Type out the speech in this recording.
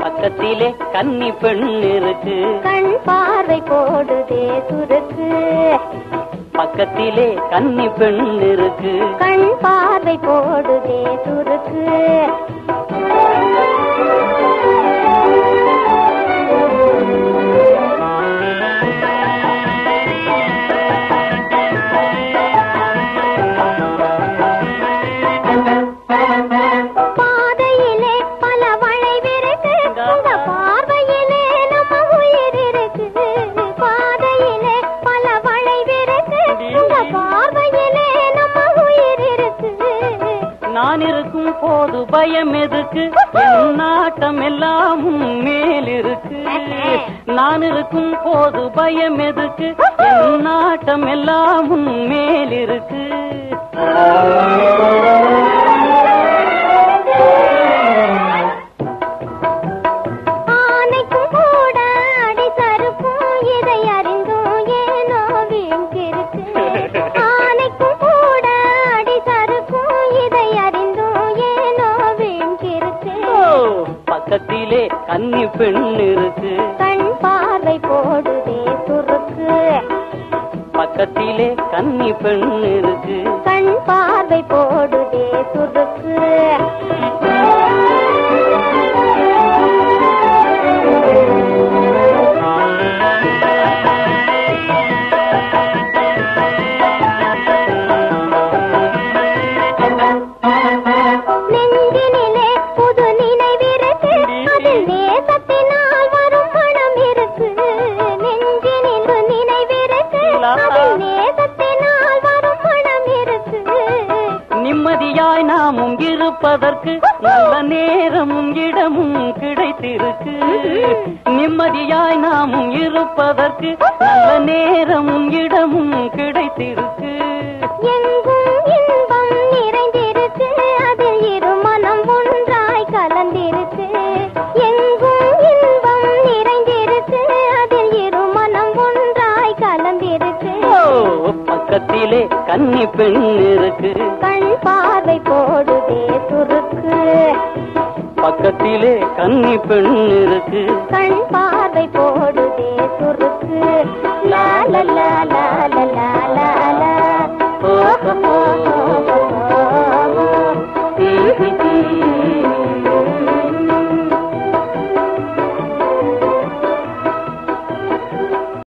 பக்கத்திலே கன்னி பெண் இருக்கு, கண் பார்வை போடுதே சுருக்கு. பக்கத்திலே கன்னி பெண் இருக்கு, கண் பார்வை போடுதே சுருக்கு. நான் இருக்கும் போது பயம் எதுக்கு, என் நாட்டம் எல்லாம் மேல் இருக்கு. நான் இருக்கும் போது பயம் எதுக்கு, என் நாட்டம் எல்லாம் மேல் இருக்கு. ஆனைக்கும் கூட அடி சறுக்கும், இதை அறிந்தும் ஏனோ வீங்கிருக்கு. ஆனைக்கும் கூட அடி சறுக்கும், இதை அறிந்தும் ஏனோ வீங்கிருக்கு. பக்கத்திலே கன்னி பெண் இருக்கு, கண் பார்வை போடுதே சுருக்கு. பக்கத்திலே கன்னி பெண் இருக்கு, கண் பார்வை போடுதே சுருக்கு. நெஞ்சினிலே புது நினைவிருக்கு, அதில் நேசத்தினால் வரும் மனம் இருக்கு. நெஞ்சினில் நினைவிருக்கு, அதில் நேசத்தினால் வரும் மனம் இருக்கு. நிம்மதியாய் நாமும் இருப்பதற்கு நல்ல நேரமும் இடமும் கிடைத்திருக்கு. நிம்மதியாய் நாமும் இருப்பதற்கு நல்ல நேரமும் இடமும் கிடைத்திருக்கு. எங்கும் இன்பம் நிறைந்திருக்கு, அதில் இரு மனம் ஒன்றாய் கலந்திருக்கு. எங்கும் இன்பம் நிறைந்திருக்கு, அதில் இரு மனம் ஒன்றாய் கலந்திருக்கு. பக்கத்திலே கன்னி பெண் இருக்கு, கண் பார்வை போடுதே சுருக்கு. பக்கத்திலே கன்னி பெண் இருக்கு, கண் பார்வை போடுதே சுருக்கு. லா லா லா லா லா லா லா.